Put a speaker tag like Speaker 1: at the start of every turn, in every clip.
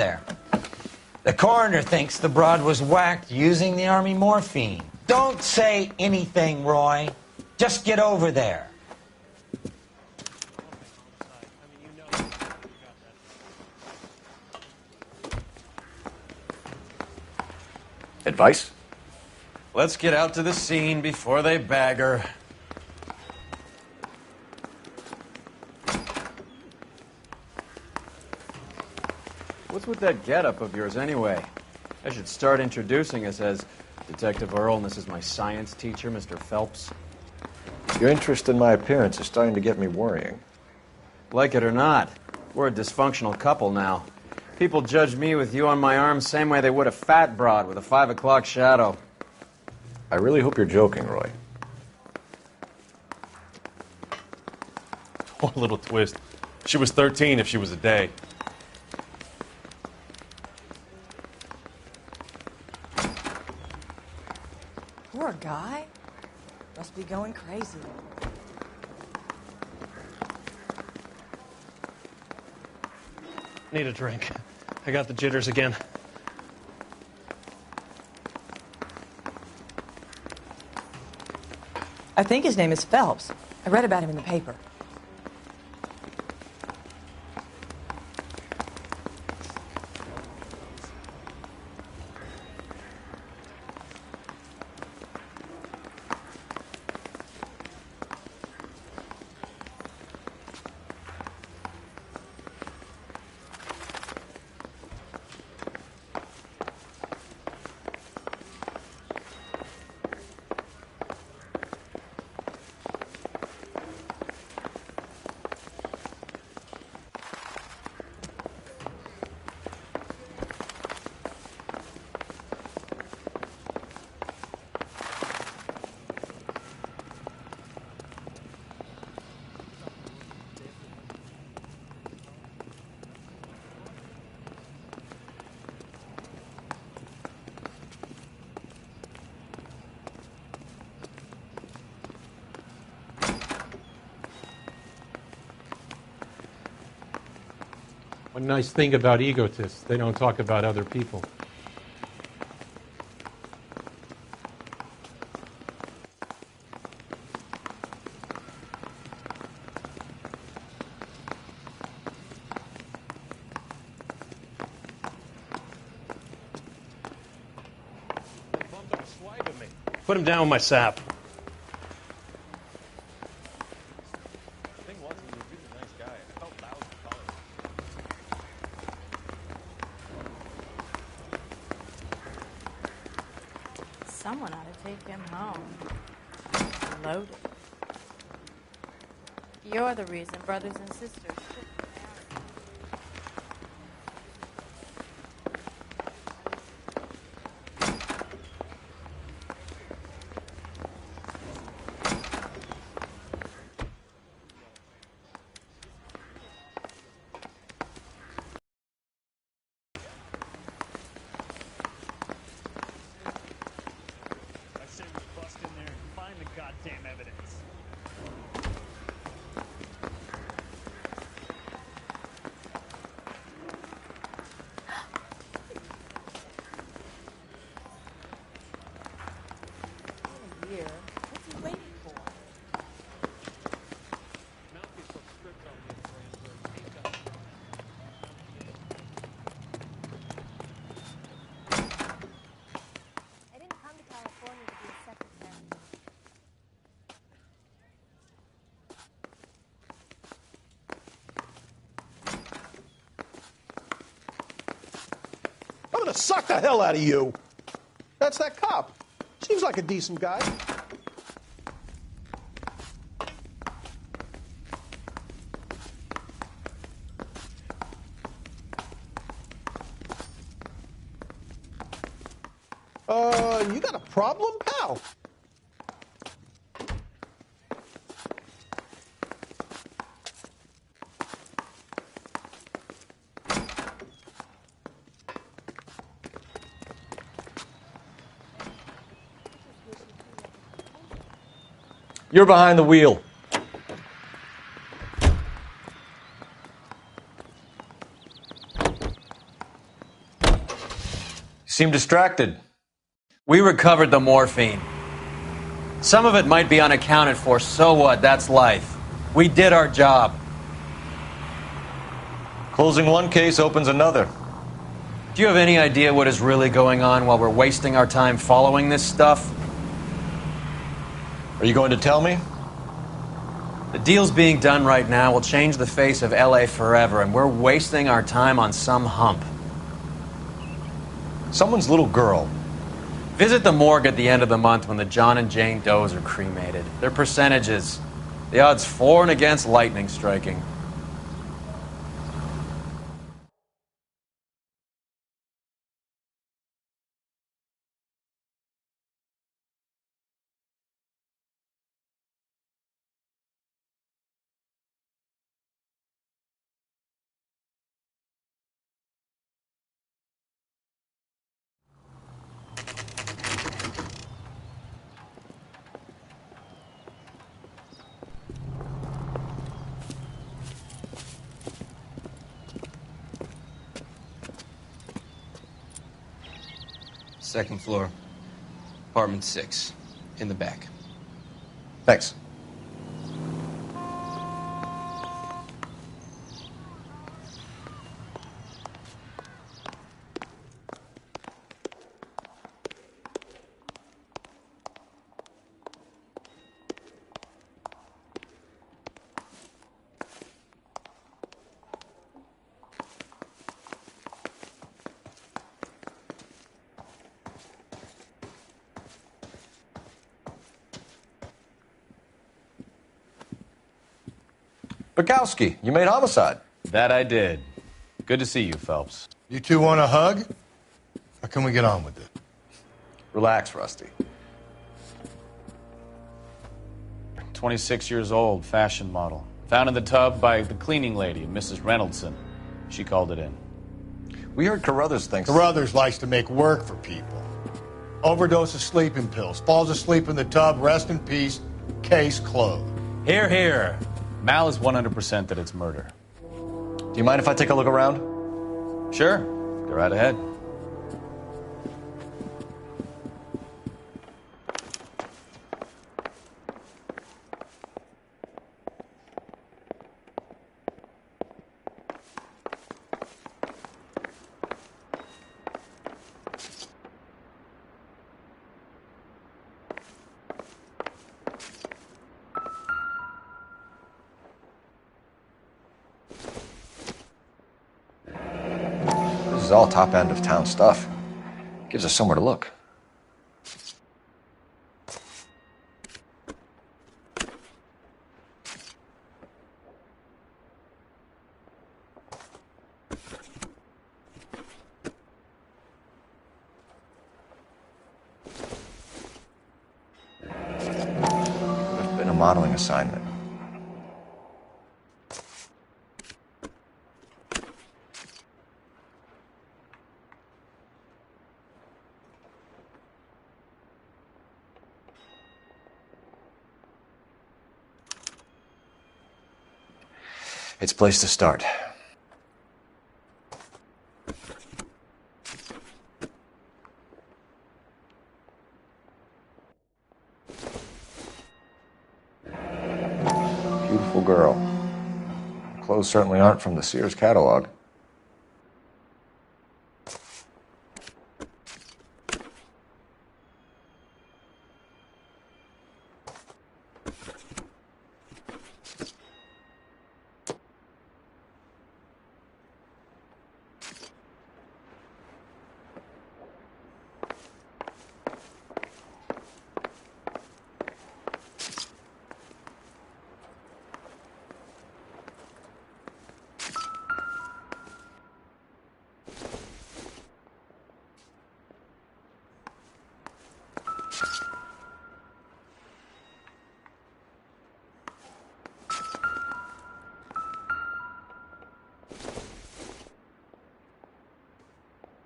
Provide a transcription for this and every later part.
Speaker 1: there. The coroner thinks the broad was whacked using the army morphine. Don't say anything, Roy. Just get over there.
Speaker 2: Advice?
Speaker 3: Let's get out to the scene before they bag her. What's with that getup of yours, anyway? I should start introducing us as Detective Earl, and this is my science teacher, Mr. Phelps.
Speaker 2: Your interest in my appearance is starting to get me worrying.
Speaker 3: Like it or not, we're a dysfunctional couple now. People judge me with you on my arm same way they would a fat broad with a 5 o'clock shadow.
Speaker 2: I really hope you're joking, Roy.
Speaker 4: Oh, little twist. She was 13 if she was a day.
Speaker 5: Poor guy. Must be going crazy.
Speaker 6: Need a drink. I got the jitters again.
Speaker 5: I think his name is Phelps. I read about him in the paper.
Speaker 7: One nice thing about egotists, they don't talk about other people.
Speaker 6: Put him down with my sap.
Speaker 8: Someone ought to take him home. Loaded. You're the reason brothers and sisters shouldn't marry.
Speaker 6: Goddamn evidence.
Speaker 8: Here. What's he waiting for?
Speaker 9: I didn't come to California to be a secretary.
Speaker 10: I'm gonna suck the hell out of you. That's that cop. Seems like a decent guy. You got a problem, pal?
Speaker 2: You're behind the wheel. seem distracted.
Speaker 3: We recovered the morphine. Some of it might be unaccounted for, so what? That's life. We did our job.
Speaker 2: Closing one case opens another.
Speaker 3: Do you have any idea what is really going on while we're wasting our time following this stuff?
Speaker 2: Are you going to tell me?
Speaker 3: The deals being done right now will change the face of LA forever, and we're wasting our time on some hump.
Speaker 2: Someone's little girl.
Speaker 3: Visit the morgue at the end of the month when the John and Jane Does are cremated. Their percentages. The odds for and against lightning striking.
Speaker 11: Second floor, apartment 6, in the back.
Speaker 2: Thanks. Bukowski, you made homicide.
Speaker 12: That I did. Good to see you, Phelps.
Speaker 13: You two want a hug? Or can we get on with it?
Speaker 2: Relax, Rusty.
Speaker 12: 26 years old, fashion model. Found in the tub by the cleaning lady, Mrs. Reynoldson. She called it in.
Speaker 2: We heard Carruthers thinks...
Speaker 13: Carruthers likes to make work for people. Overdose of sleeping pills. Falls asleep in the tub. Rest in peace. Case closed.
Speaker 12: Here, here. Mal is 100% that it's murder.
Speaker 2: Do you mind if I take a look around?
Speaker 12: Sure. Go right ahead.
Speaker 2: This is all top end of town stuff. Gives us somewhere to look. Could have been a modeling assignment. It's a place to start. Beautiful girl. Clothes certainly aren't from the Sears catalog.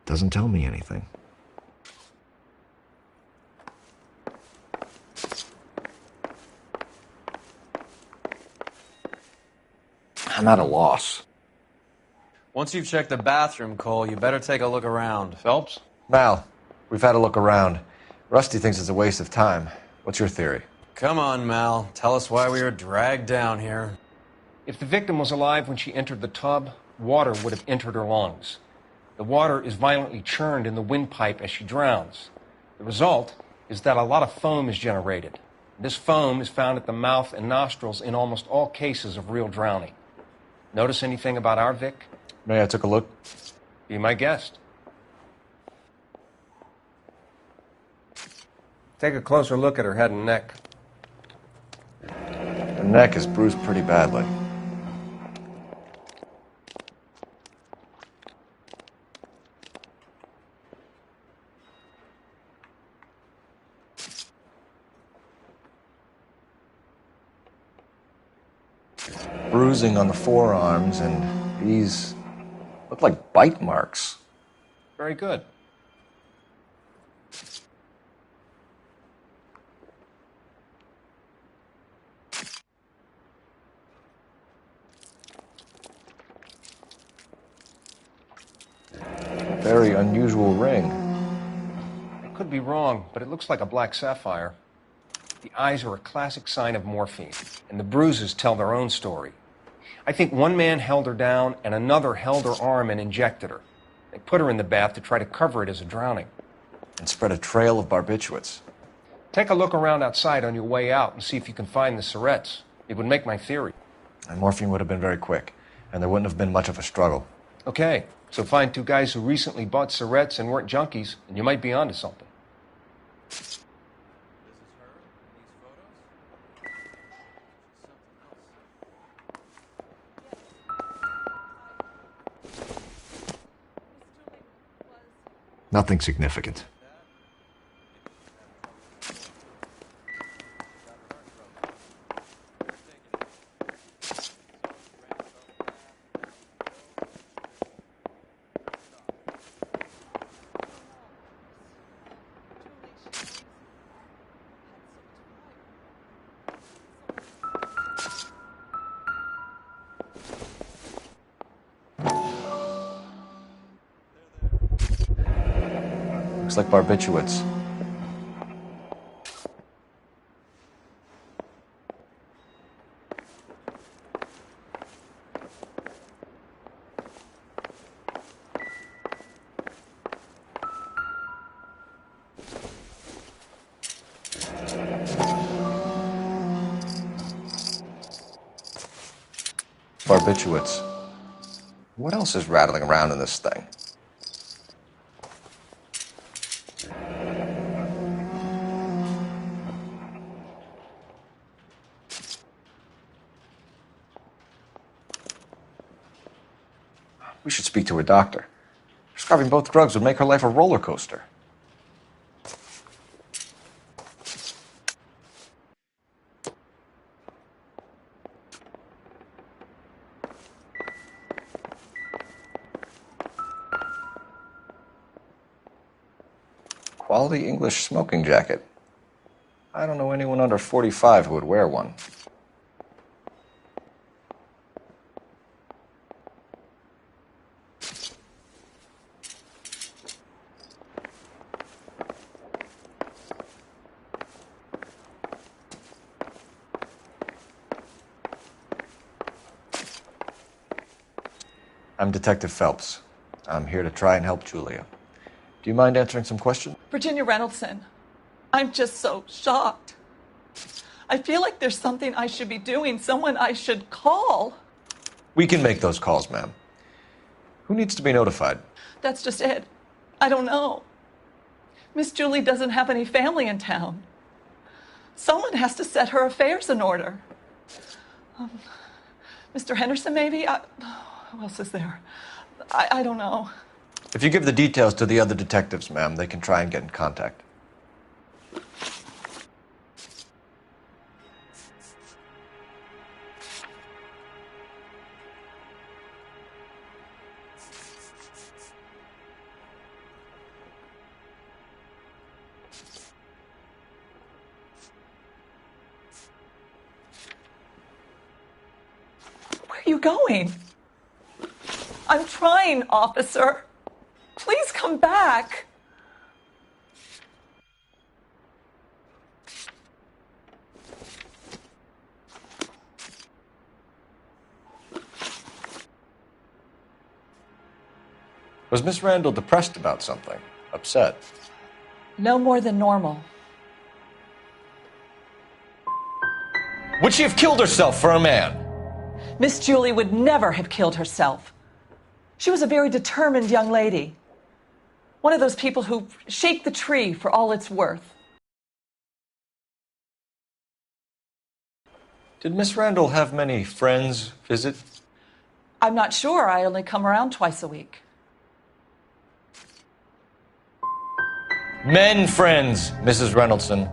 Speaker 2: Doesn't tell me anything. I'm at a loss.
Speaker 3: Once you've checked the bathroom, Cole, you better take a look around.
Speaker 12: Phelps?
Speaker 2: Mal, We've had a look around. Rusty thinks it's a waste of time. What's your theory?
Speaker 3: Come on, Mal. Tell us why we were dragged down here.
Speaker 14: If the victim was alive when she entered the tub, water would have entered her lungs. The water is violently churned in the windpipe as she drowns. The result is that a lot of foam is generated. This foam is found at the mouth and nostrils in almost all cases of real drowning. Notice anything about our Vic?
Speaker 2: May I take a look?
Speaker 14: Be my guest. Take a closer look at her head and neck.
Speaker 2: Her neck is bruised pretty badly. Bruising on the forearms, and these look like bite marks.
Speaker 14: Very good.
Speaker 2: Very unusual ring.
Speaker 14: I could be wrong, but it looks like a black sapphire. The eyes are a classic sign of morphine, and the bruises tell their own story. I think one man held her down and another held her arm and injected her. They put her in the bath to try to cover it as a drowning.
Speaker 2: And spread a trail of barbiturates.
Speaker 14: Take a look around outside on your way out and see if you can find the syrettes. It would make my theory.
Speaker 2: And morphine would have been very quick, and there wouldn't have been much of a struggle.
Speaker 14: Okay, so find two guys who recently bought syrettes and weren't junkies, and you might be onto something.
Speaker 2: Nothing significant. Looks like barbiturates. Barbiturates. What else is rattling around in this thing? We should speak to her doctor. Prescribing both drugs would make her life a roller coaster. Quality English smoking jacket. I don't know anyone under 45 who would wear one. I'm Detective Phelps. I'm here to try and help Julia. Do you mind answering some questions?
Speaker 15: Virginia Reynoldson, I'm just so shocked. I feel like there's something I should be doing, someone I should call.
Speaker 2: We can make those calls, ma'am. Who needs to be notified?
Speaker 15: That's just it. I don't know. Miss Julie doesn't have any family in town. Someone has to set her affairs in order. Mr. Henderson, maybe? Who else is there? I don't know.
Speaker 2: If you give the details to the other detectives, ma'am, they can try and get in contact.
Speaker 15: Where are you going? I'm trying, officer. Please come back.
Speaker 2: Was Miss Randall depressed about something? Upset?
Speaker 15: No more than normal.
Speaker 2: Would she have killed herself for a man?
Speaker 15: Miss Julie would never have killed herself. She was a very determined young lady. One of those people who shake the tree for all it's worth.
Speaker 2: Did Miss Randall have many friends visit?
Speaker 15: I'm not sure. I only come around twice a week.
Speaker 2: Men friends, Mrs. Reynoldson.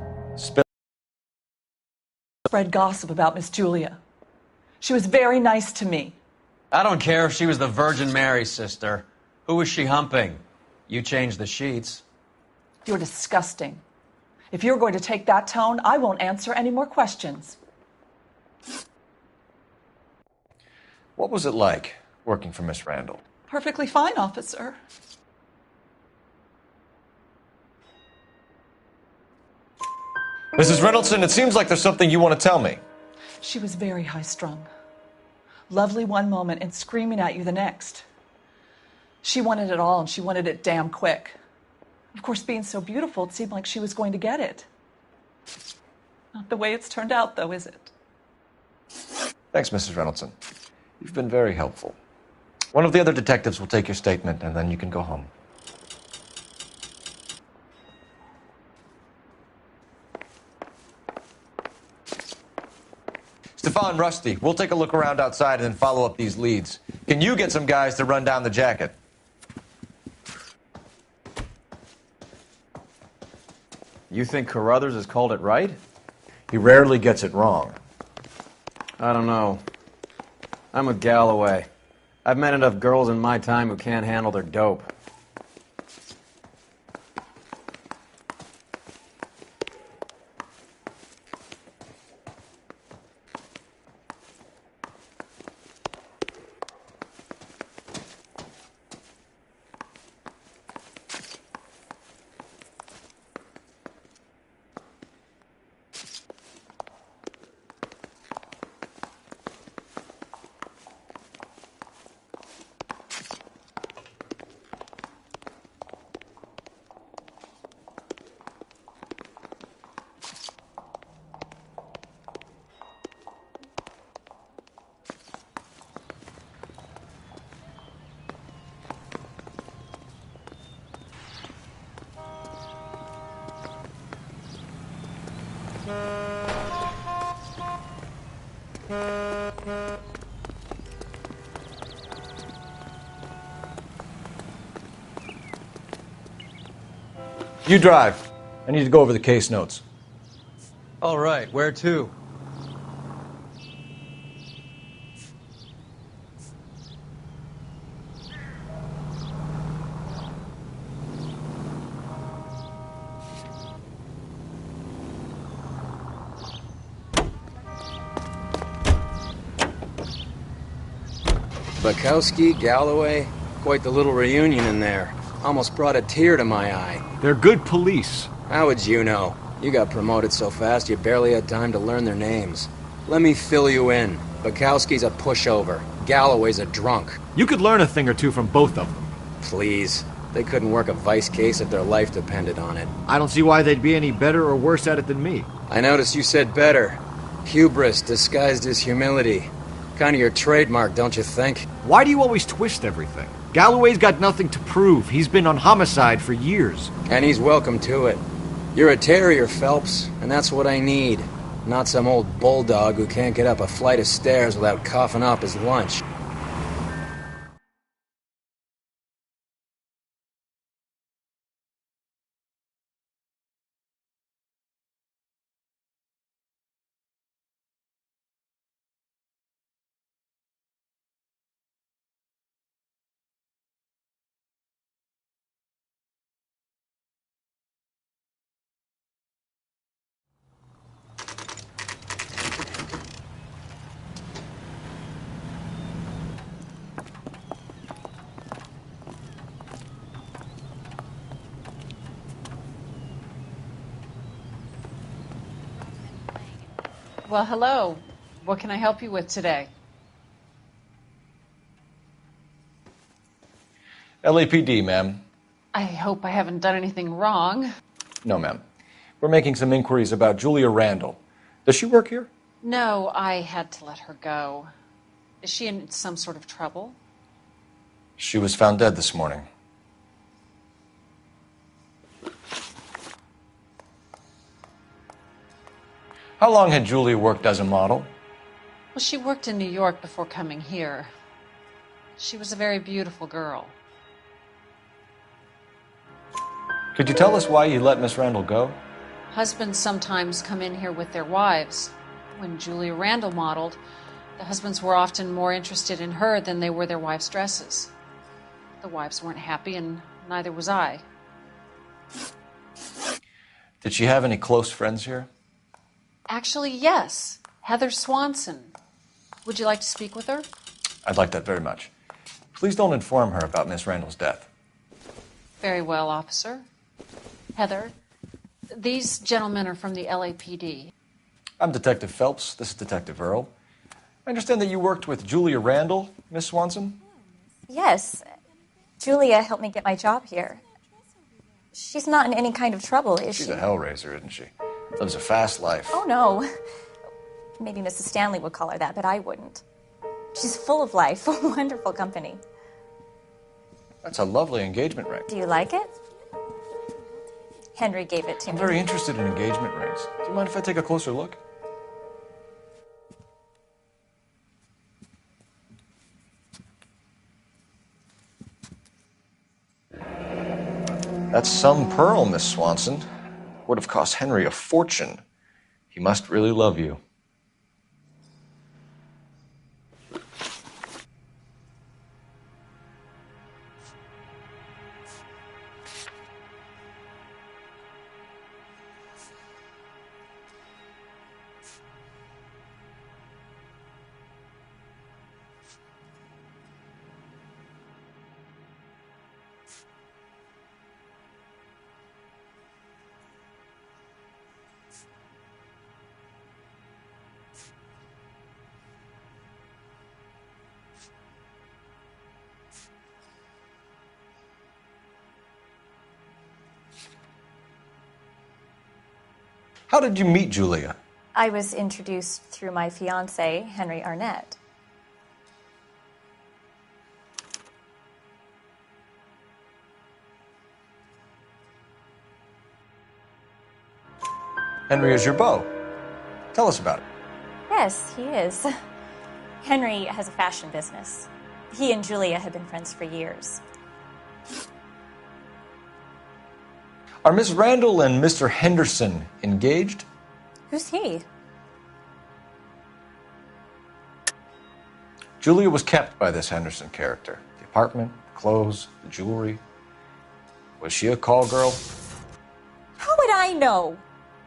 Speaker 15: Spread gossip about Miss Julia. She was very nice to me.
Speaker 3: I don't care if she was the Virgin Mary's sister. Who was she humping? You changed the sheets.
Speaker 15: You're disgusting. If you're going to take that tone, I won't answer any more questions.
Speaker 2: What was it like working for Miss Randall?
Speaker 15: Perfectly fine, officer.
Speaker 2: Mrs. Reynoldson, it seems like there's something you want to tell me.
Speaker 15: She was very high-strung. Lovely one moment and screaming at you the next. She wanted it all, and she wanted it damn quick. Of course, being so beautiful, it seemed like she was going to get it. Not the way it's turned out, though, is it?
Speaker 2: Thanks, Mrs. Reynoldson. You've been very helpful. One of the other detectives will take your statement, and then you can go home. Stefan, Rusty, we'll take a look around outside and then follow up these leads. Can you get some guys to run down the jacket?
Speaker 3: You think Carruthers has called it right?
Speaker 2: He rarely gets it wrong.
Speaker 3: I don't know. I'm with Galloway. I've met enough girls in my time who can't handle their dope.
Speaker 2: You drive. I need to go over the case notes.
Speaker 3: All right, where to? Bukowski, Galloway, quite the little reunion in there. Almost brought a tear to my eye.
Speaker 16: They're good police.
Speaker 3: How would you know? You got promoted so fast you barely had time to learn their names. Let me fill you in. Bukowski's a pushover. Galloway's a drunk.
Speaker 16: You could learn a thing or two from both of them.
Speaker 3: Please. They couldn't work a vice case if their life depended on it.
Speaker 16: I don't see why they'd be any better or worse at it than me.
Speaker 3: I noticed you said better. Hubris disguised as humility. Kind of your trademark, don't you think?
Speaker 16: Why do you always twist everything? Galloway's got nothing to prove. He's been on homicide for years.
Speaker 3: And he's welcome to it. You're a terrier, Phelps, and that's what I need. Not some old bulldog who can't get up a flight of stairs without coughing up his lunch.
Speaker 17: Well, hello. What can I help you with today?
Speaker 2: LAPD, ma'am.
Speaker 17: I hope I haven't done anything wrong.
Speaker 2: No, ma'am. We're making some inquiries about Julia Randall. Does she work here?
Speaker 17: No, I had to let her go. Is she in some sort of trouble?
Speaker 2: She was found dead this morning. How long had Julia worked as a model?
Speaker 17: Well, she worked in New York before coming here. She was a very beautiful girl.
Speaker 2: Could you tell us why you let Miss Randall go?
Speaker 17: Husbands sometimes come in here with their wives. When Julia Randall modeled, the husbands were often more interested in her than they were their wives' dresses. The wives weren't happy, and neither was I.
Speaker 2: Did she have any close friends here?
Speaker 17: Actually, yes. Heather Swanson. Would you like to speak with her?
Speaker 2: I'd like that very much. Please don't inform her about Miss Randall's death.
Speaker 17: Very well, officer. Heather, these gentlemen are from the LAPD.
Speaker 2: I'm Detective Phelps. This is Detective Earl. I understand that you worked with Julia Randall, Miss Swanson?
Speaker 18: Yes. Julia helped me get my job here. She's not in any kind of trouble, is she?
Speaker 2: She's a hellraiser, isn't she? Lives a fast life.
Speaker 18: Oh, no. Maybe Mrs. Stanley would call her that, but I wouldn't. She's full of life, wonderful company.
Speaker 2: That's a lovely engagement ring.
Speaker 18: Do you like it? Henry gave it to me.
Speaker 2: I'm very interested in engagement rings. Do you mind if I take a closer look? That's some pearl, Miss Swanson. Would have cost Henry a fortune. He must really love you. How did you meet Julia?
Speaker 18: I was introduced through my fiancé, Henry Arnett.
Speaker 2: Henry is your beau. Tell us about it.
Speaker 18: Yes, he is. Henry has a fashion business. He and Julia have been friends for years.
Speaker 2: Are Miss Randall and Mr. Henderson engaged?
Speaker 18: Who's he?
Speaker 2: Julia was kept by this Henderson character. The apartment, the clothes, the jewelry. Was she a call girl?
Speaker 18: How would I know?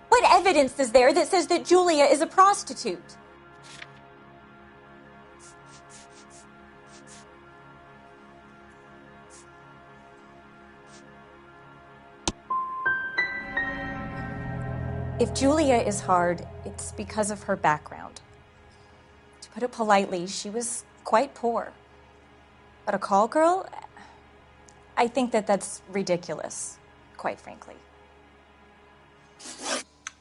Speaker 18: What evidence is there that says that Julia is a prostitute? If Julia is hard, it's because of her background. To put it politely, she was quite poor. But a call girl? I think that that's ridiculous, quite frankly.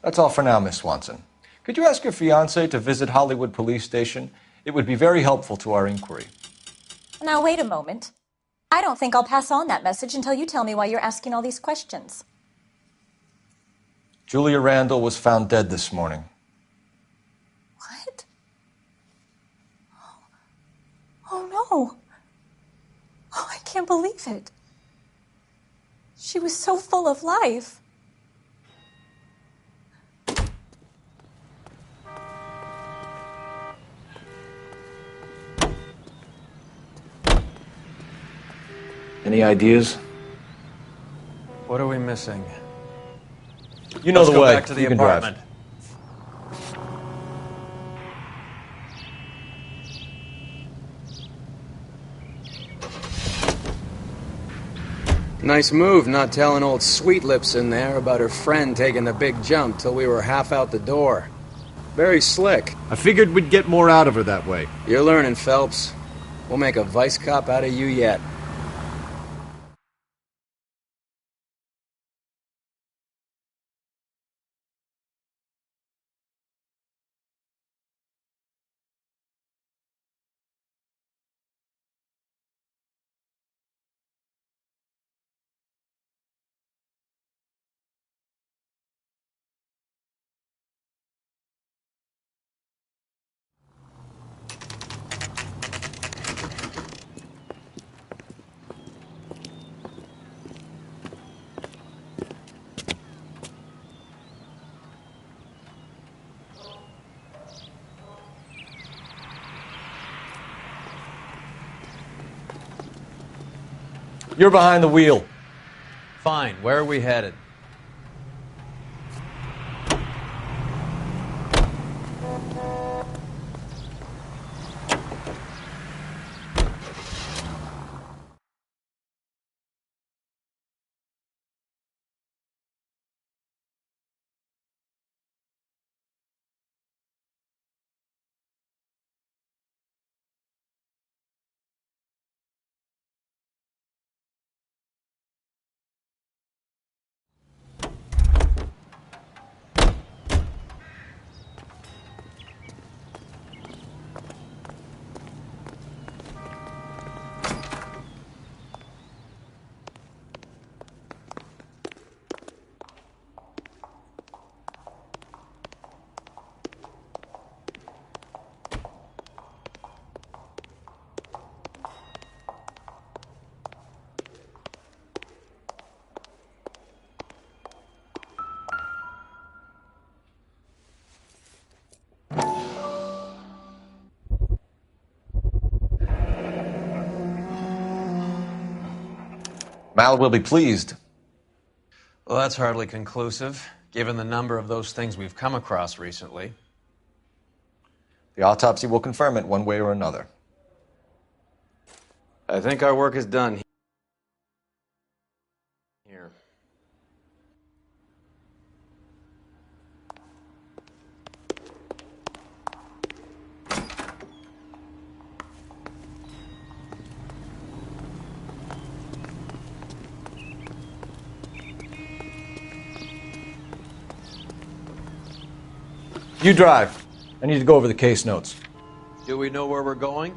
Speaker 2: That's all for now, Miss Swanson. Could you ask your fiancé to visit Hollywood Police Station? It would be very helpful to our inquiry.
Speaker 18: Now, wait a moment. I don't think I'll pass on that message until you tell me why you're asking all these questions.
Speaker 2: Julia Randall was found dead this morning.
Speaker 18: What? Oh, no. Oh, I can't believe it. She was so full of life.
Speaker 2: Any ideas?
Speaker 3: What are we missing?
Speaker 2: You know
Speaker 3: Let's
Speaker 2: the
Speaker 3: go
Speaker 2: way.
Speaker 3: back to the
Speaker 2: You can drive.
Speaker 3: apartment. Nice move not telling old Sweet Lips in there about her friend taking the big jump till we were half out the door. Very slick.
Speaker 16: I figured we'd get more out of her that way.
Speaker 3: You're learning, Phelps. We'll make a vice cop out of you yet.
Speaker 2: You're behind the wheel.
Speaker 3: Fine. Where are we headed?
Speaker 2: Mal will be pleased.
Speaker 3: Well, that's hardly conclusive, given the number of those things we've come across recently.
Speaker 2: The autopsy will confirm it one way or another.
Speaker 3: I think our work is done here.
Speaker 2: You drive. I need to go over the case notes.
Speaker 3: Do we know where we're going?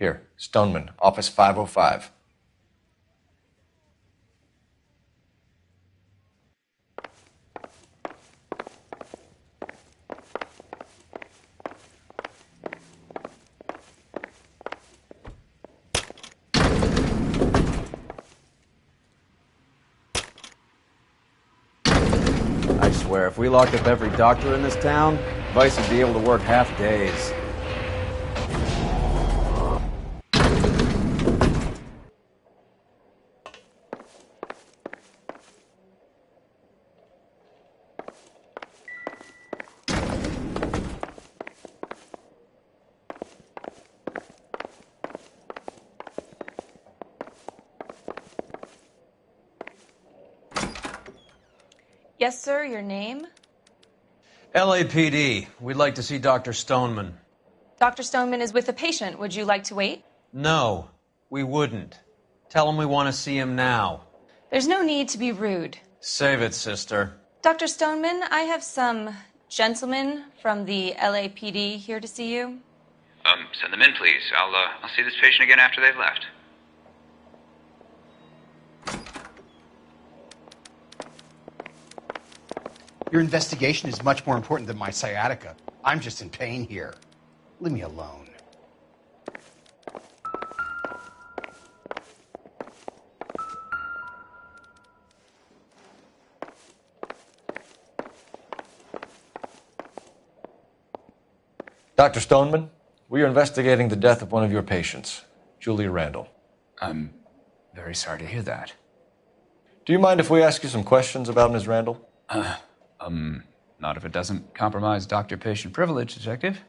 Speaker 2: Here, Stoneman, office 505.
Speaker 3: I swear, if we locked up every doctor in this town, Vice would be able to work half days.
Speaker 19: Yes, sir, your name?
Speaker 3: LAPD. We'd like to see Dr. Stoneman.
Speaker 19: Dr. Stoneman is with a patient. Would you like to wait?
Speaker 3: No, we wouldn't. Tell him we want to see him now.
Speaker 19: There's no need to be rude.
Speaker 11: Save it, sister.
Speaker 19: Dr. Stoneman, I have some gentlemen from the LAPD here to see you.
Speaker 20: Send them in, please. I'll see this patient again after they've left.
Speaker 21: Your investigation is much more important than my sciatica. I'm just in pain here. Leave me alone.
Speaker 2: Dr. Stoneman, we are investigating the death of one of your patients, Julia Randall.
Speaker 20: I'm very sorry to hear that.
Speaker 2: Do you mind if we ask you some questions about Ms. Randall?
Speaker 20: Not if it doesn't compromise doctor-patient privilege, Detective.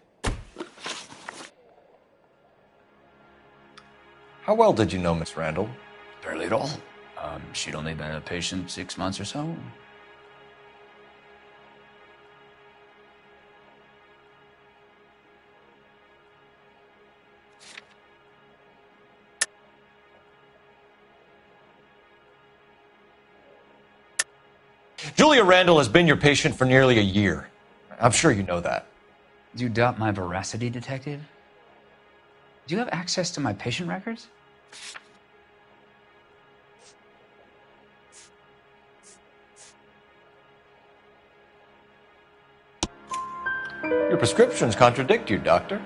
Speaker 2: How well did you know Miss Randall?
Speaker 20: Barely at all. She'd only been a patient 6 months or so.
Speaker 2: Julia Randall has been your patient for nearly a year. I'm sure you know that.
Speaker 20: Do you doubt my veracity, Detective? Do you have access to my patient records?
Speaker 2: Your prescriptions contradict you, Doctor.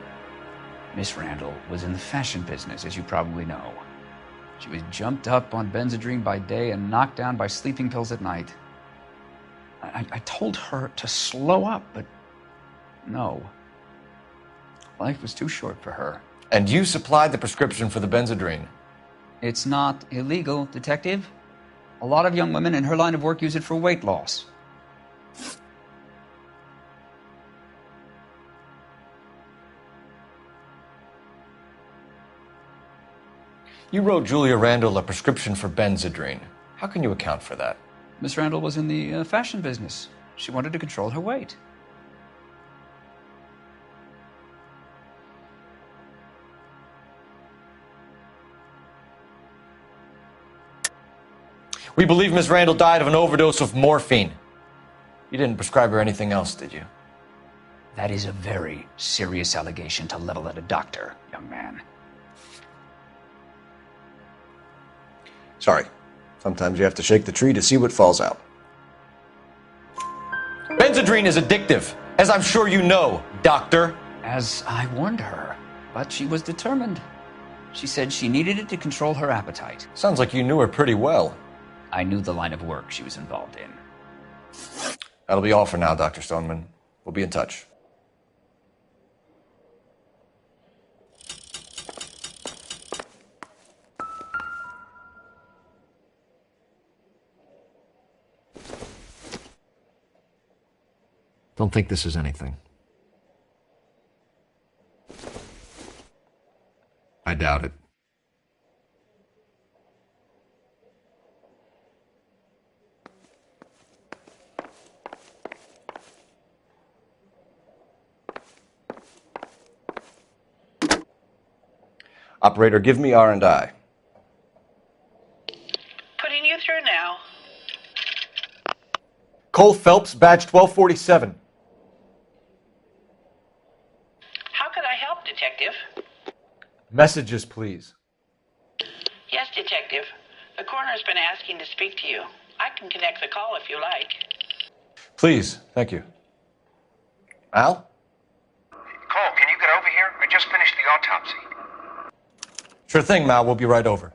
Speaker 20: Miss Randall was in the fashion business, as you probably know. She was jumped up on Benzedrine by day and knocked down by sleeping pills at night. I told her to slow up, but no. Life was too short for her.
Speaker 2: And you supplied the prescription for the Benzedrine?
Speaker 20: It's not illegal, Detective. A lot of young women in her line of work use it for weight loss.
Speaker 2: You wrote Julia Randall a prescription for Benzedrine. How can you account for that?
Speaker 20: Miss Randall was in the fashion business. She wanted to control her weight.
Speaker 2: We believe Miss Randall died of an overdose of morphine. You didn't prescribe her anything else, did you?
Speaker 20: That is a very serious allegation to level at a doctor, young man.
Speaker 2: Sorry. Sometimes you have to shake the tree to see what falls out. Benzedrine is addictive, as I'm sure you know, Doctor.
Speaker 20: As I warned her, but she was determined. She said she needed it to control her appetite.
Speaker 2: Sounds like you knew her pretty well.
Speaker 20: I knew the line of work she was involved in.
Speaker 2: That'll be all for now, Dr. Stoneman. We'll be in touch.
Speaker 16: Don't think this is anything. I doubt it.
Speaker 2: Operator, give me R&I.
Speaker 22: Putting you through now.
Speaker 2: Cole Phelps, badge 1247.
Speaker 22: How can I help, Detective?
Speaker 2: Messages, please.
Speaker 22: Yes, Detective. The coroner's been asking to speak to you. I can connect the call if you like.
Speaker 2: Please, thank you. Al?
Speaker 23: Cole, can you get over here? I just finished the autopsy.
Speaker 2: Sure thing, Mal. We'll be right over.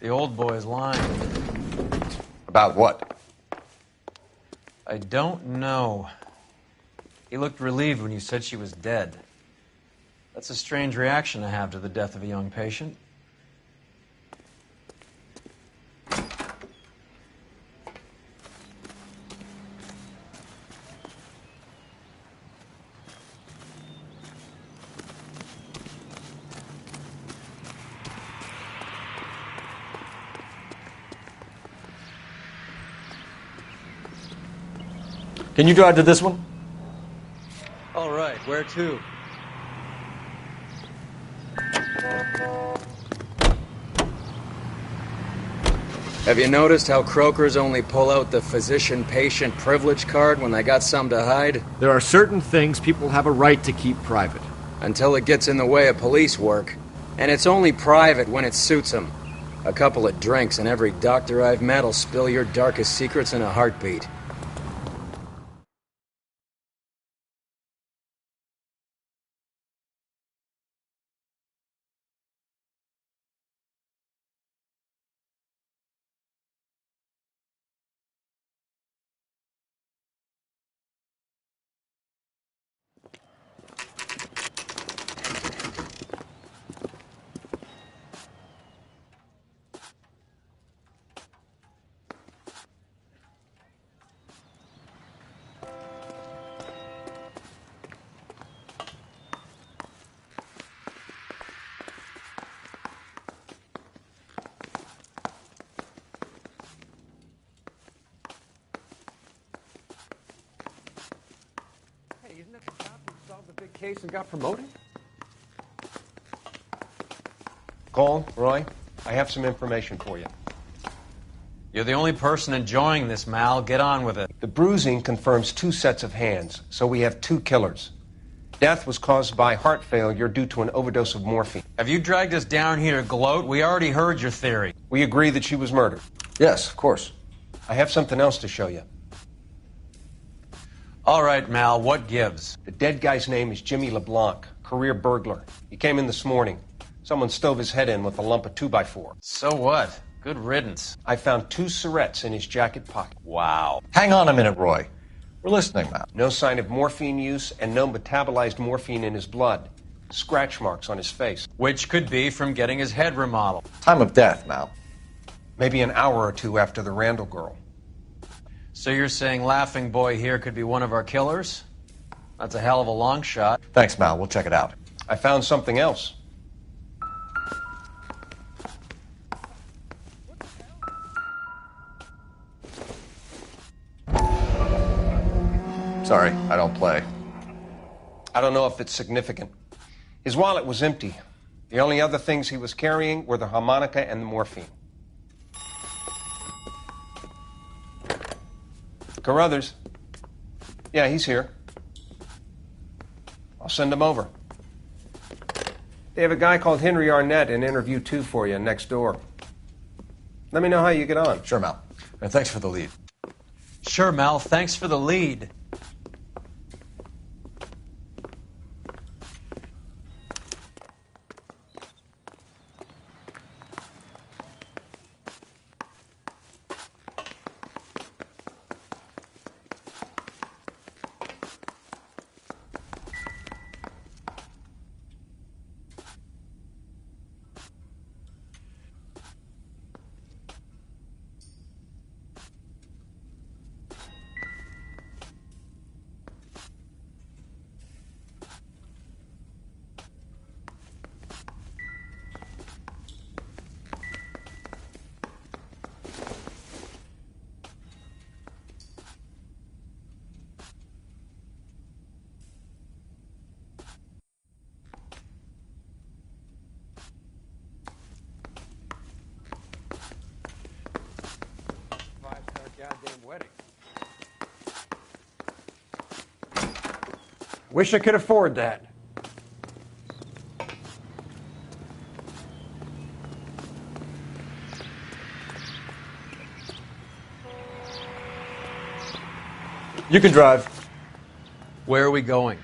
Speaker 3: The old boy's lying.
Speaker 2: About what?
Speaker 3: I don't know. He looked relieved when you said she was dead. That's a strange reaction to have to the death of a young patient.
Speaker 2: Can you drive to this one?
Speaker 3: All right, where to? Have you noticed how croakers only pull out the physician-patient privilege card when they got something to hide?
Speaker 16: There are certain things people have a right to keep private.
Speaker 3: Until it gets in the way of police work. And it's only private when it suits them. A couple of drinks and every doctor I've met will spill your darkest secrets in a heartbeat.
Speaker 14: Hey, isn't that the cop who solved the big case and got promoted?
Speaker 1: Cole, Roy, I have some information for you.
Speaker 3: You're the only person enjoying this, Mal. Get on with it.
Speaker 1: The bruising confirms 2 sets of hands, so we have 2 killers. Death was caused by heart failure due to an overdose of morphine.
Speaker 3: Have you dragged us down here to gloat? We already heard your theory.
Speaker 1: We agree that she was murdered.
Speaker 2: Yes, of course.
Speaker 1: I have something else to show you.
Speaker 3: All right, Mal, what gives?
Speaker 1: The dead guy's name is Jimmy LeBlanc, career burglar. He came in this morning. Someone stove his head in with a lump of 2x4.
Speaker 3: So what? Good riddance.
Speaker 1: I found 2 cigarettes in his jacket pocket.
Speaker 3: Wow.
Speaker 2: Hang on a minute, Roy. We're listening now.
Speaker 1: No sign of morphine use and no metabolized morphine in his blood. Scratch marks on his face.
Speaker 3: Which could be from getting his head remodeled.
Speaker 2: Time of death, Mal.
Speaker 1: Maybe an hour or 2 after the Randall girl.
Speaker 3: So you're saying Laughing Boy here could be one of our killers? That's a hell of a long shot.
Speaker 2: Thanks, Mal. We'll check it out.
Speaker 1: I found something else.
Speaker 2: Sorry, I don't play.
Speaker 1: I don't know if it's significant. His wallet was empty. The only other things he was carrying were the harmonica and the morphine. Carruthers. Yeah, he's here. I'll send him over. They have a guy called Henry Arnett in interview 2 for you next door. Let me know how you get on.
Speaker 2: Sure, Mal. And thanks for the lead.
Speaker 3: Sure, Mal. Thanks for the lead.
Speaker 14: Wish I could afford that.
Speaker 2: You can drive.
Speaker 3: Where are we going?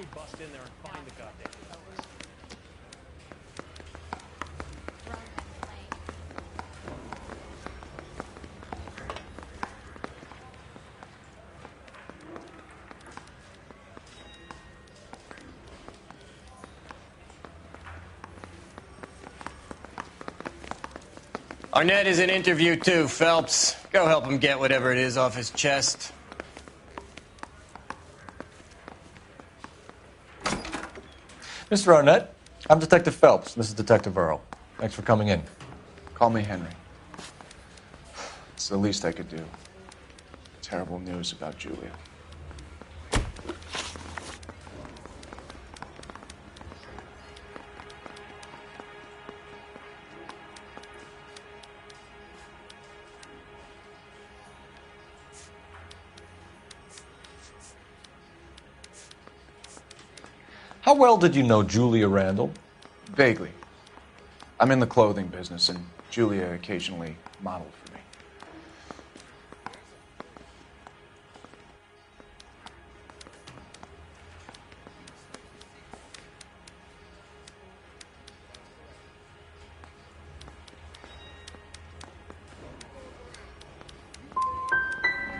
Speaker 6: we bust in there and find the goddamn place?
Speaker 3: Arnett is in interview too, Phelps. Go help him get whatever it is off his chest.
Speaker 2: Mr. Arnett, I'm Detective Phelps. This is Detective Earl. Thanks for coming in.
Speaker 11: Call me Henry. It's the least I could do. Terrible news about Julia.
Speaker 2: How well did you know Julia Randall?
Speaker 11: Vaguely. I'm in the clothing business, and Julia occasionally modeled for me.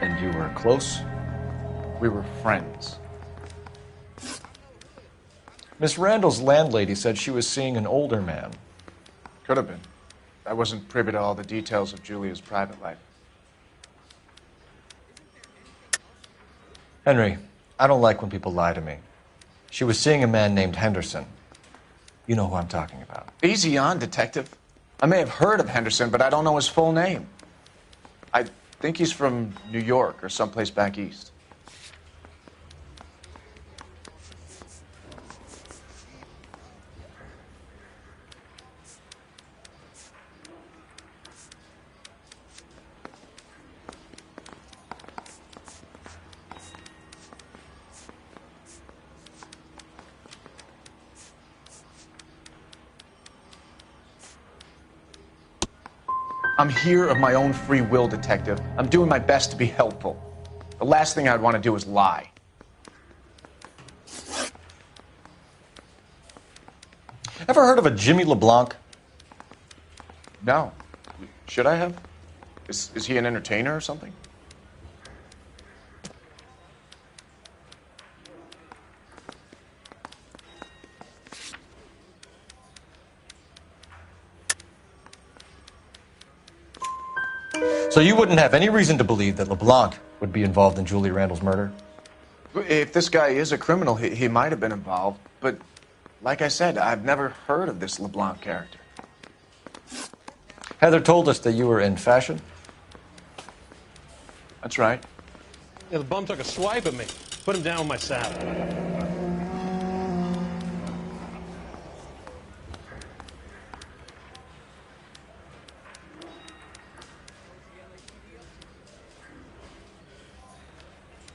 Speaker 2: And you were close?
Speaker 11: We were friends.
Speaker 2: Miss Randall's landlady said she was seeing an older man.
Speaker 11: Could have been. I wasn't privy to all the details of Julia's private life.
Speaker 2: Henry, I don't like when people lie to me. She was seeing a man named Henderson. You know who I'm talking about.
Speaker 11: Easy on, Detective. I may have heard of Henderson, but I don't know his full name. I think he's from New York or someplace back east. I'm here of my own free will, Detective. I'm doing my best to be helpful. The last thing I'd want to do is lie.
Speaker 2: Ever heard of a Jimmy LeBlanc?
Speaker 11: No. Should I have? Is he an entertainer or something?
Speaker 2: So you wouldn't have any reason to believe that LeBlanc would be involved in Julie Randall's murder?
Speaker 11: If this guy is a criminal, he might have been involved. But like I said, I've never heard of this LeBlanc character.
Speaker 2: Heather told us that you were in fashion.
Speaker 11: That's right.
Speaker 6: Yeah, the bum took a swipe at me. Put him down with my saddle.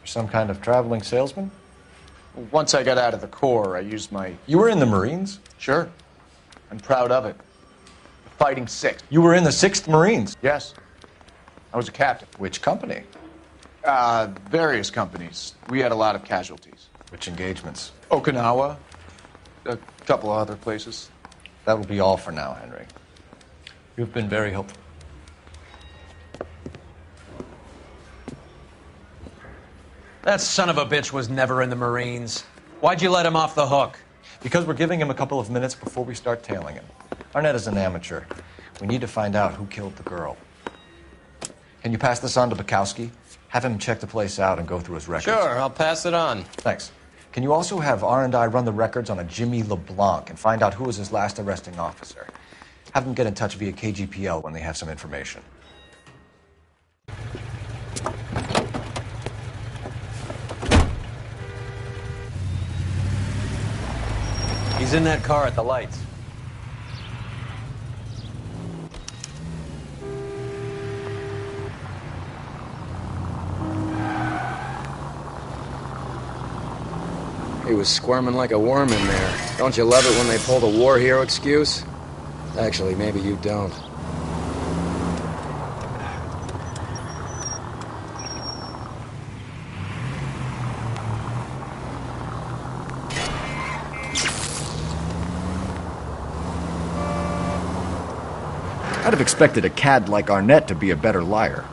Speaker 2: Some kind of traveling salesman?
Speaker 11: Once I got out of the Corps, I used my...
Speaker 2: You were in the Marines?
Speaker 11: Sure. I'm proud of it. The Fighting Sixth.
Speaker 2: You were in the 6th Marines?
Speaker 11: Yes. I was a captain.
Speaker 2: Which company?
Speaker 11: Various companies. We had a lot of casualties.
Speaker 2: Which engagements?
Speaker 11: Okinawa. A couple of other places.
Speaker 2: That will be all for now, Henry. You've been very helpful.
Speaker 3: That son of a bitch was never in the Marines. Why'd you let him off the hook?
Speaker 2: Because we're giving him a couple of minutes before we start tailing him. Arnett is an amateur. We need to find out who killed the girl. Can you pass this on to Bukowski? Have him check the place out and go through his records.
Speaker 3: Sure, I'll pass it on.
Speaker 2: Thanks. Can you also have R&I run the records on a Jimmy LeBlanc and find out who was his last arresting officer? Have them get in touch via KGPL when they have some information.
Speaker 3: He's in that car at the lights. He was squirming like a worm in there. Don't you love it when they pull the war hero excuse? Actually, maybe you don't.
Speaker 16: I'd have expected a cad like Arnett to be a better liar.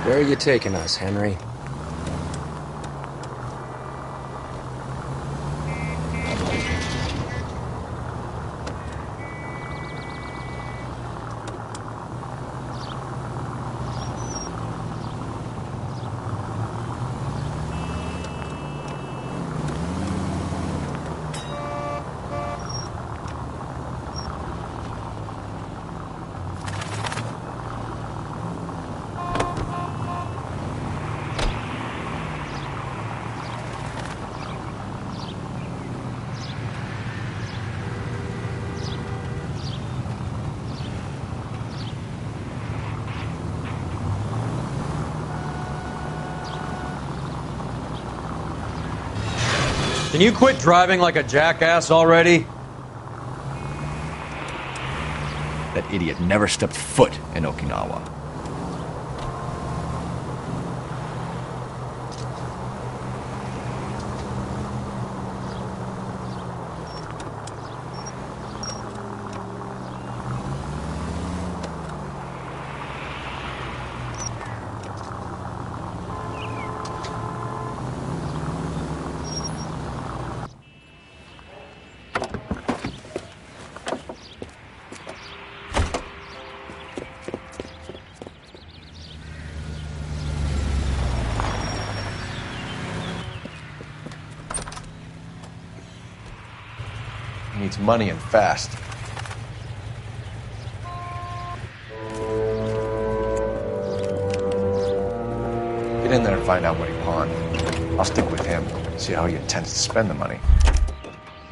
Speaker 3: Where are you taking us, Henry?
Speaker 4: Can you quit driving like a jackass already?
Speaker 16: That idiot never stepped foot in Okinawa.
Speaker 2: He needs money and fast. Get in there and find out what he pawned. I'll stick with him, see how he intends to spend the money.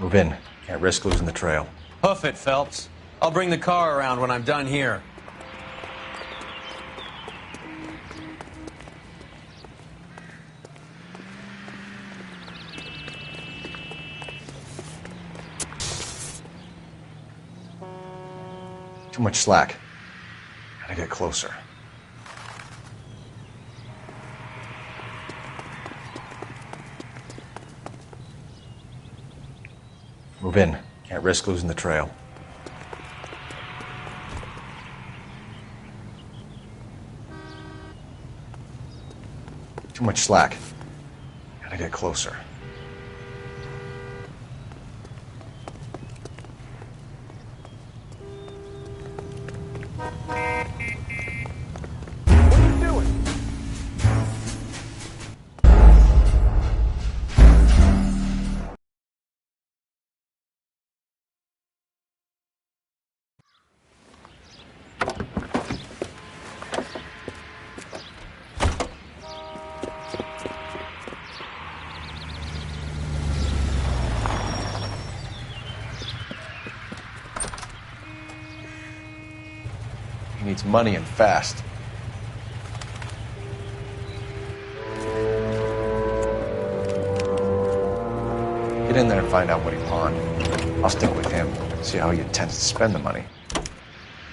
Speaker 2: Move in. Can't risk losing the trail.
Speaker 4: Hoof it, Phelps. I'll bring the car around when I'm done here.
Speaker 2: Too much slack. Gotta get closer. Move in. Can't risk losing the trail. Too much slack. Gotta get closer. He needs money and fast. Get in there and find out what he pawned. I'll stick with him, see how he intends to spend the money.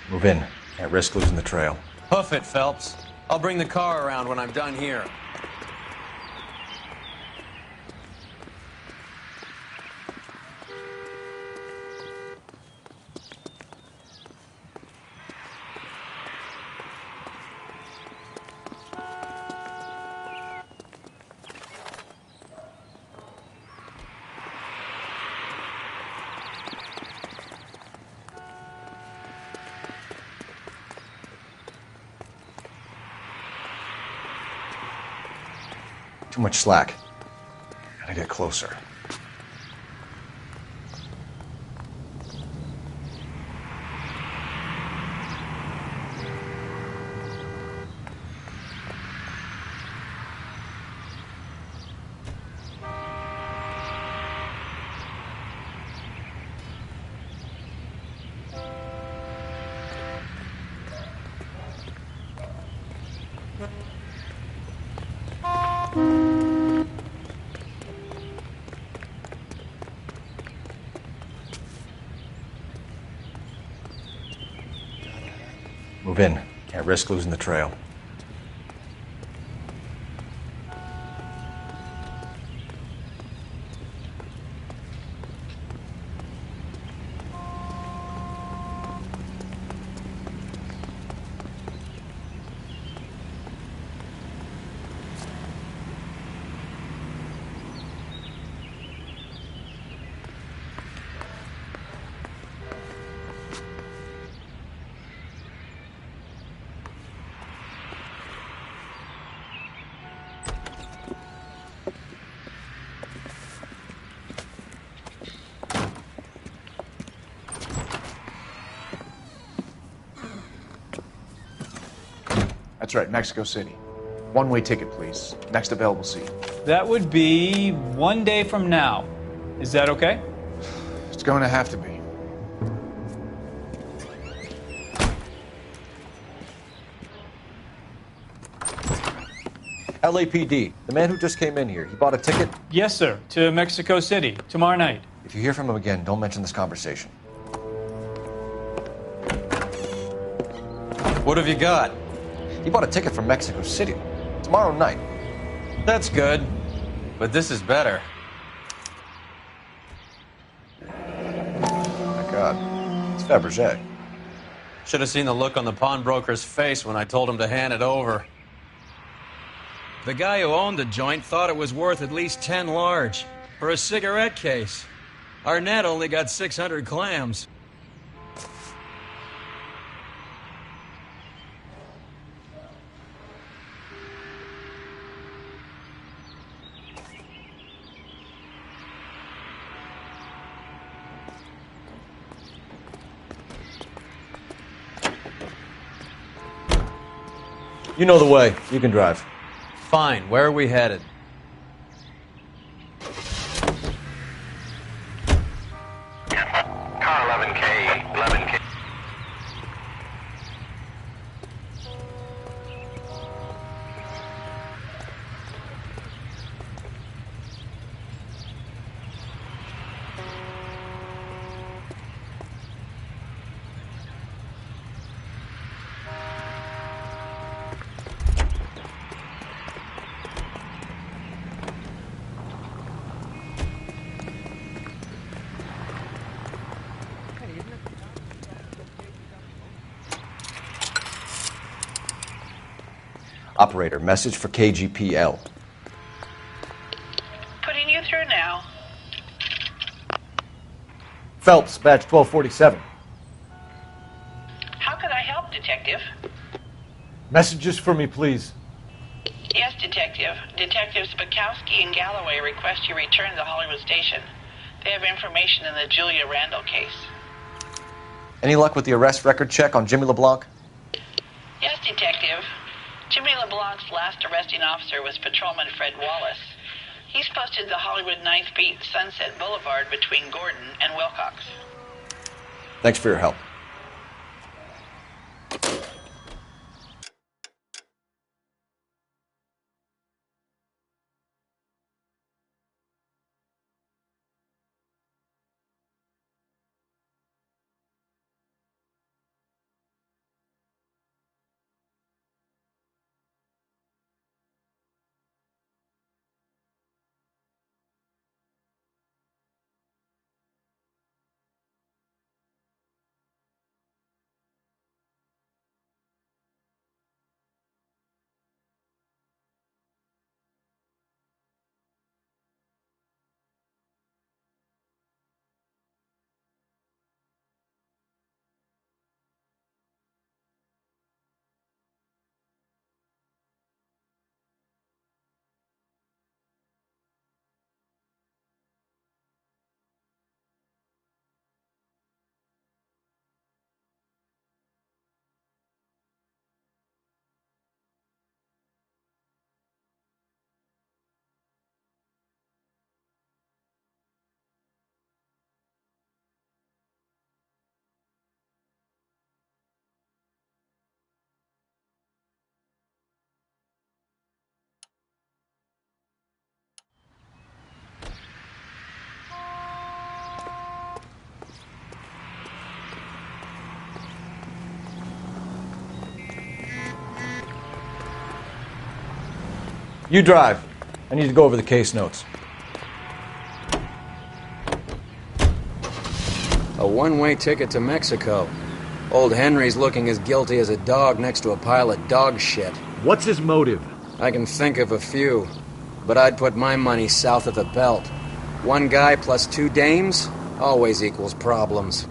Speaker 2: Move in. Can't risk losing the trail.
Speaker 4: Hoof it, Phelps. I'll bring the car around when I'm done here.
Speaker 2: Too much slack. Gotta get closer. Move in. Can't risk losing the trail.
Speaker 11: That's right, Mexico City. One-way ticket, please. Next available seat.
Speaker 5: That would be 1 day from now. Is that okay?
Speaker 11: It's going to have to be.
Speaker 2: LAPD, the man who just came in here, he bought a ticket?
Speaker 5: Yes, sir. To Mexico City, tomorrow night.
Speaker 2: If you hear from him again, don't mention this conversation.
Speaker 4: What have you got?
Speaker 2: He bought a ticket from Mexico City. Tomorrow night.
Speaker 4: That's good. But this is better.
Speaker 2: My God. It's Fabergé.
Speaker 4: Should have seen the look on the pawnbroker's face when I told him to hand it over.
Speaker 3: The guy who owned the joint thought it was worth at least 10 large for a cigarette case. Arnett only got 600 clams.
Speaker 2: You know the way. You can drive.
Speaker 4: Fine. Where are we headed?
Speaker 23: Car 11K, 11K.
Speaker 2: Operator, message for KGPL.
Speaker 22: Putting you through now.
Speaker 2: Phelps, badge 1247.
Speaker 22: How could I help, Detective?
Speaker 16: Messages for me, please.
Speaker 22: Yes, Detective. Detectives Bukowski and Galloway request you return to the Hollywood station. They have information in the Julia Randall case.
Speaker 2: Any luck with the arrest record check on Jimmy LeBlanc?
Speaker 22: Yes, Detective. Jimmy LeBlanc's last arresting officer was Patrolman Fred Wallace. He's posted the Hollywood 9th Beat Sunset Boulevard between Gordon and Wilcox.
Speaker 2: Thanks for your help. You drive. I need to go over the case notes.
Speaker 3: A one-way ticket to Mexico. Old Henry's looking as guilty as a dog next to a pile of dog shit.
Speaker 16: What's his motive?
Speaker 3: I can think of a few, but I'd put my money south of the belt. One guy plus 2 dames always equals problems.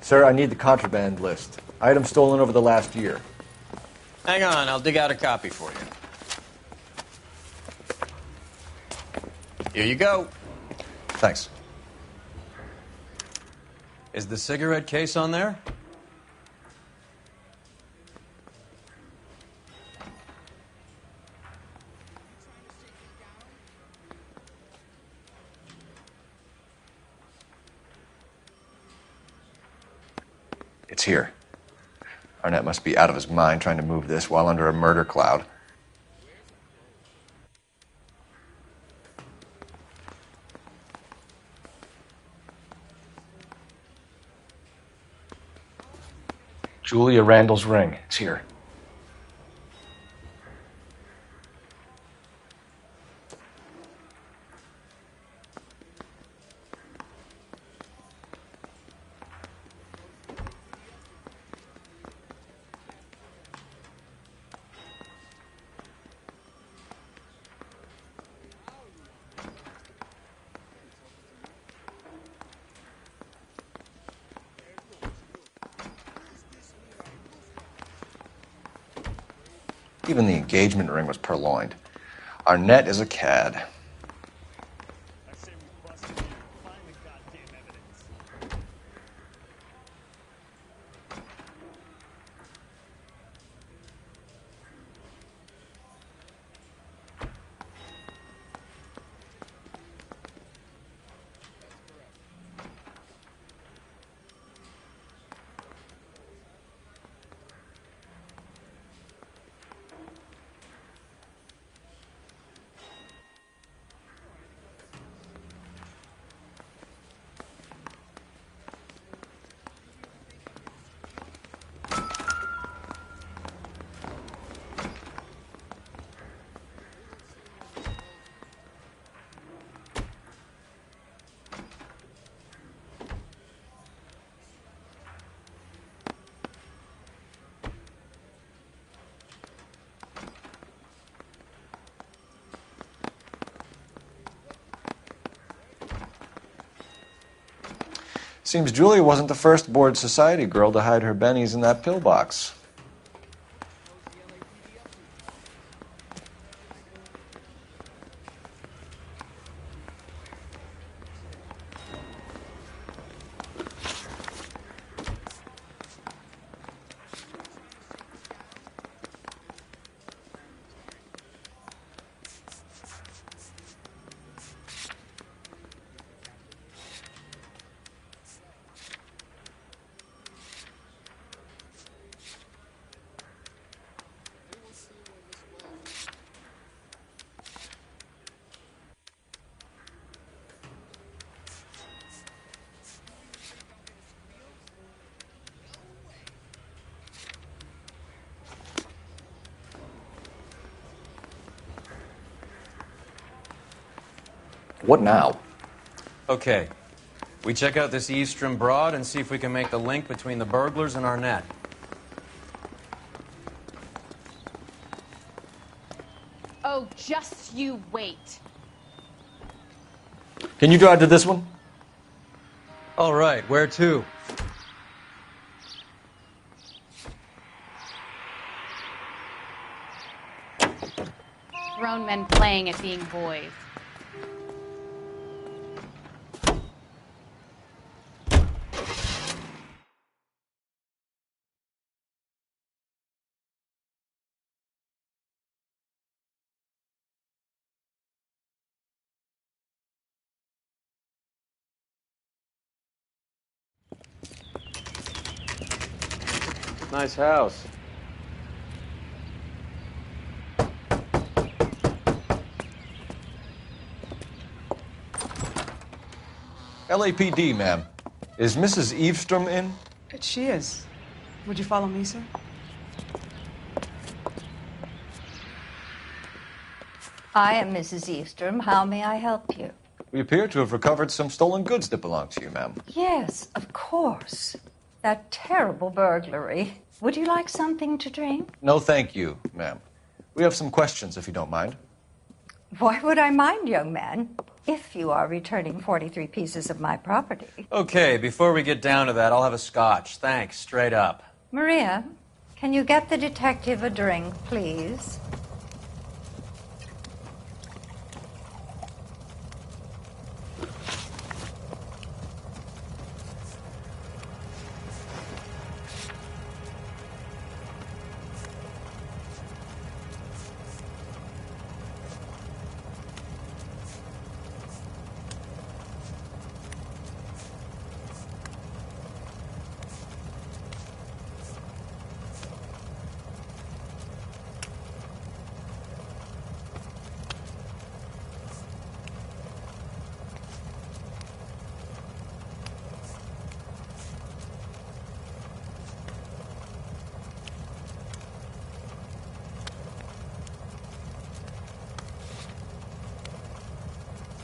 Speaker 2: Sir, I need the contraband list. Items stolen over the last year.
Speaker 4: Hang on, I'll dig out a copy for you. Here you go.
Speaker 2: Thanks.
Speaker 4: Is the cigarette case on there?
Speaker 2: It's here. Arnett must be out of his mind trying to move this while under a murder cloud.
Speaker 14: Julia Randall's ring. It's here.
Speaker 2: Even the engagement ring was purloined. Arnett is a cad. Seems Julia wasn't the first bored society girl to hide her bennies in that pillbox. What now?
Speaker 4: Okay. We check out this Eastern broad and see if we can make the link between the burglars and Arnett.
Speaker 7: Oh, just you wait.
Speaker 2: Can you drive to this one?
Speaker 4: All right, where to?
Speaker 7: Grown men playing at being boys.
Speaker 4: Nice house.
Speaker 2: LAPD, ma'am. Is Mrs. Eavestrom in?
Speaker 8: She is. Would you follow me, sir?
Speaker 9: I am Mrs. Eastrom. How may I help you?
Speaker 2: We appear to have recovered some stolen goods that belong to you, ma'am.
Speaker 9: Yes, of course. That terrible burglary. Would you like something to drink?
Speaker 2: No, thank you, ma'am. We have some questions, if you don't mind.
Speaker 9: Why would I mind, young man, if you are returning 43 pieces of my property?
Speaker 4: Okay, before we get down to that, I'll have a scotch. Thanks, straight up.
Speaker 9: Maria, can you get the detective a drink, please?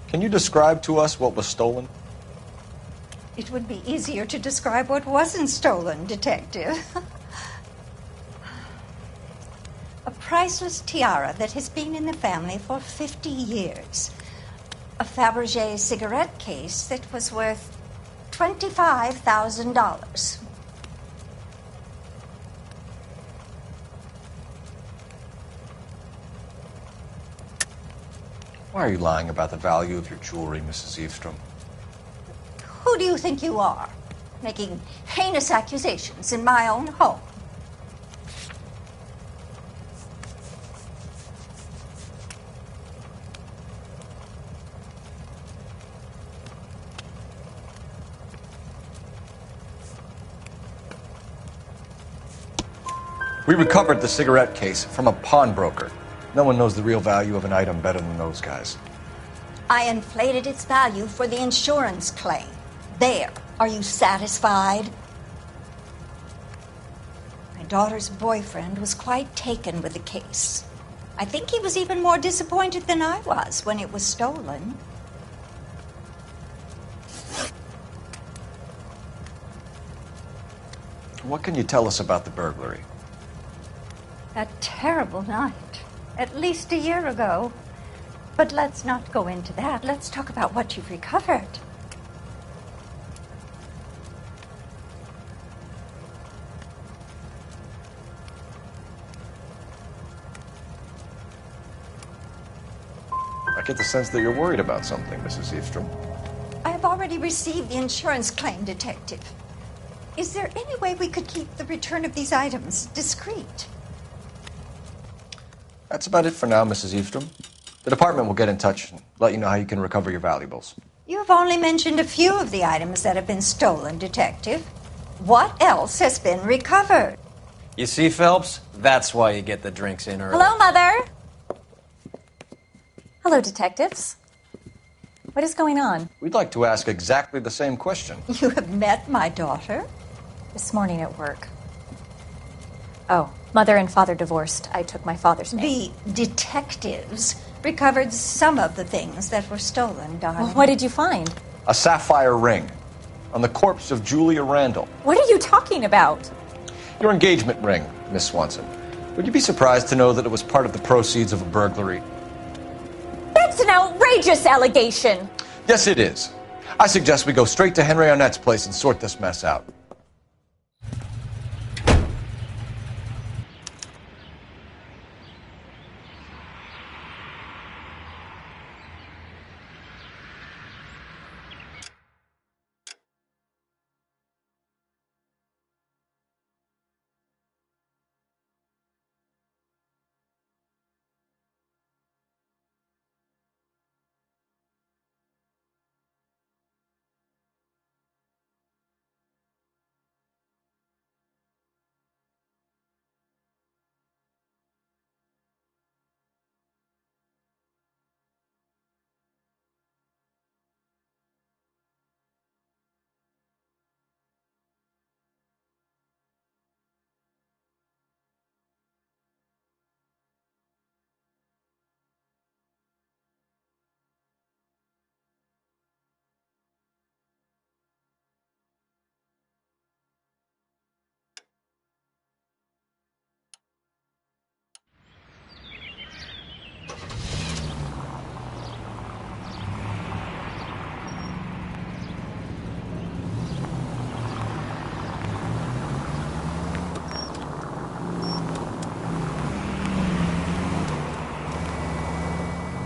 Speaker 2: Can you describe to us what was stolen?
Speaker 9: It would be easier to describe what wasn't stolen, Detective. A priceless tiara that has been in the family for 50 years. A Fabergé cigarette case that was worth $25,000.
Speaker 2: Why are you lying about the value of your jewelry, Mrs. Eavestrom?
Speaker 9: Who do you think you are, making heinous accusations in my own home?
Speaker 2: We recovered the cigarette case from a pawnbroker. No one knows the real value of an item better than those guys.
Speaker 9: I inflated its value for the insurance claim. There. Are you satisfied? My daughter's boyfriend was quite taken with the case. I think he was even more disappointed than I was when it was stolen.
Speaker 2: What can you tell us about the burglary?
Speaker 9: That terrible night. At least a year ago. But let's not go into that. Let's talk about what you've recovered.
Speaker 2: I get the sense that you're worried about something, Mrs. Eavestrom.
Speaker 9: I have already received the insurance claim, Detective. Is there any way we could keep the return of these items discreet?
Speaker 2: That's about it for now, Mrs. Eavestrom. The department will get in touch and let you know how you can recover your valuables.
Speaker 9: You have only mentioned a few of the items that have been stolen, Detective. What else has been recovered?
Speaker 4: You see, Phelps? That's why you get the drinks in early.
Speaker 18: Hello, Mother. Hello, detectives. What is going on?
Speaker 2: We'd like to ask exactly the same question.
Speaker 9: You have met my daughter?
Speaker 18: This morning at work. Oh, mother and father divorced. I took my father's name.
Speaker 9: The detectives recovered some of the things that were stolen, darling.
Speaker 18: Well, what did you find?
Speaker 2: A sapphire ring on the corpse of Julia Randall.
Speaker 18: What are you talking about?
Speaker 2: Your engagement ring, Miss Swanson. Would you be surprised to know that it was part of the proceeds of a burglary?
Speaker 18: That's an outrageous allegation.
Speaker 2: Yes, it is. I suggest we go straight to Henry Arnett's place and sort this mess out.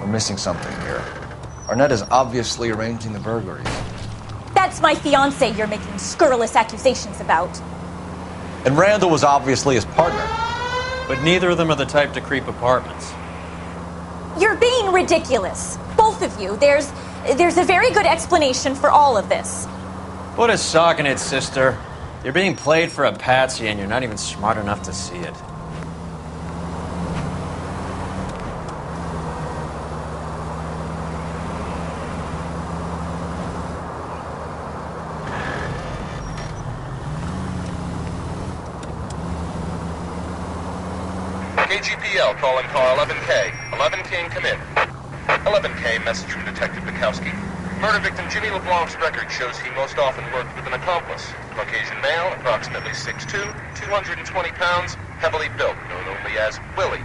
Speaker 2: We're missing something here. Arnett is obviously arranging the burglaries.
Speaker 18: That's my fiance you're making scurrilous accusations about.
Speaker 2: And Randall was obviously his partner.
Speaker 4: But neither of them are the type to creep apartments.
Speaker 18: You're being ridiculous. Both of you. There's a very good explanation for all of this.
Speaker 4: Put a sock in it, sister. You're being played for a patsy and you're not even smart enough to see it.
Speaker 10: KGPL calling car 11K. 11K, come in. 11K, message from Detective Bukowski. Murder victim Jimmy LeBlanc's record shows he most often worked with an accomplice. Caucasian male, approximately 6'2", 220 pounds, heavily built, known only as Willie.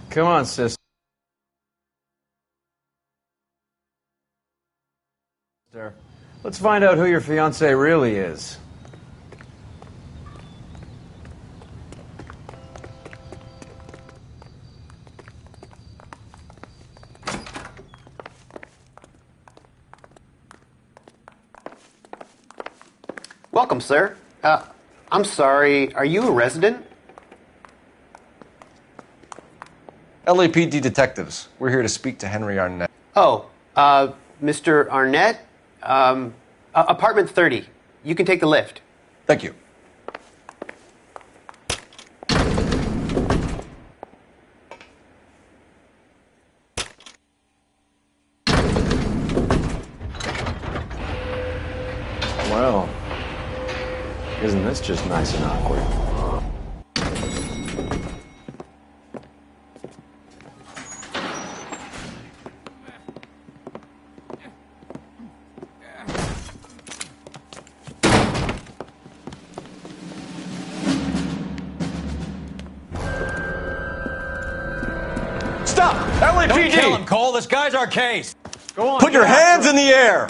Speaker 4: Come on, sister. Let's find out who your fiance really is.
Speaker 12: Welcome, sir. I'm sorry, are you a resident?
Speaker 2: LAPD detectives. We're here to speak to Henry Arnett.
Speaker 12: Oh, Mr. Arnett? Apartment 30. You can take the lift.
Speaker 2: Thank you.
Speaker 4: Well, isn't this just nice and awkward?
Speaker 2: Stop! LAPD!
Speaker 4: Don't kill him, Cole. This guy's our case. Go on.
Speaker 2: Put your hands in the air!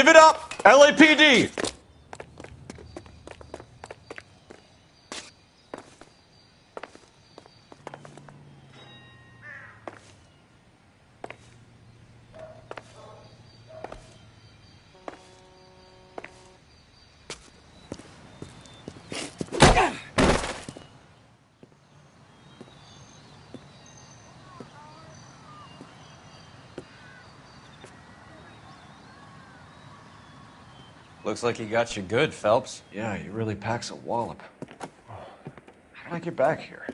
Speaker 2: Give it up, LAPD!
Speaker 4: Looks like he got you good, Phelps.
Speaker 2: Yeah, he really packs a wallop. How did I get back here?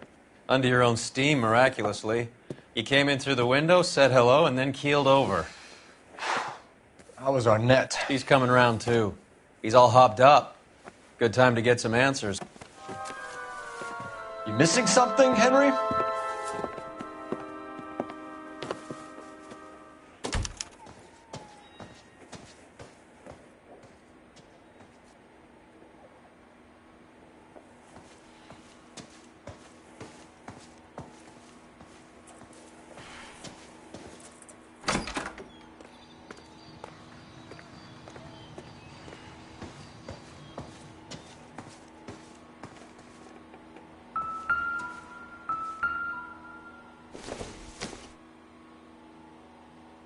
Speaker 4: Under your own steam, miraculously. You came in through the window, said hello, and then keeled over.
Speaker 2: How was Arnett?
Speaker 4: He's coming round, too. He's all hopped up. Good time to get some answers.
Speaker 2: You missing something, Henry?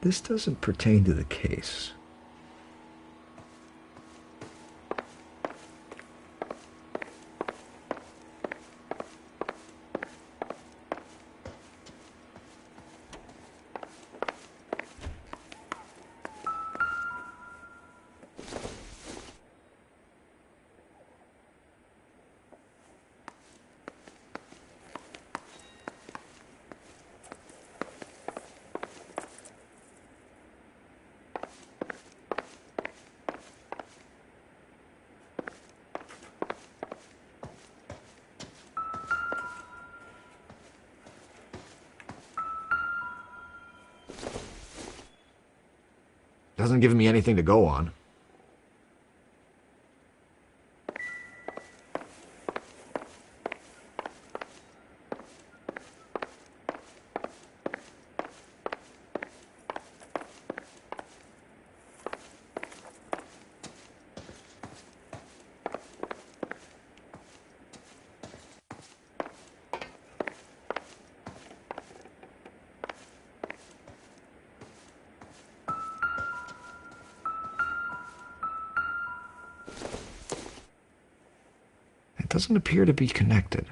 Speaker 16: This doesn't pertain to the case. Doesn't give me anything to go on. It doesn't appear to be connected.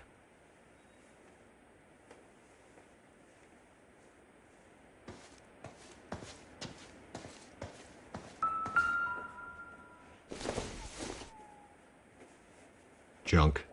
Speaker 16: Junk.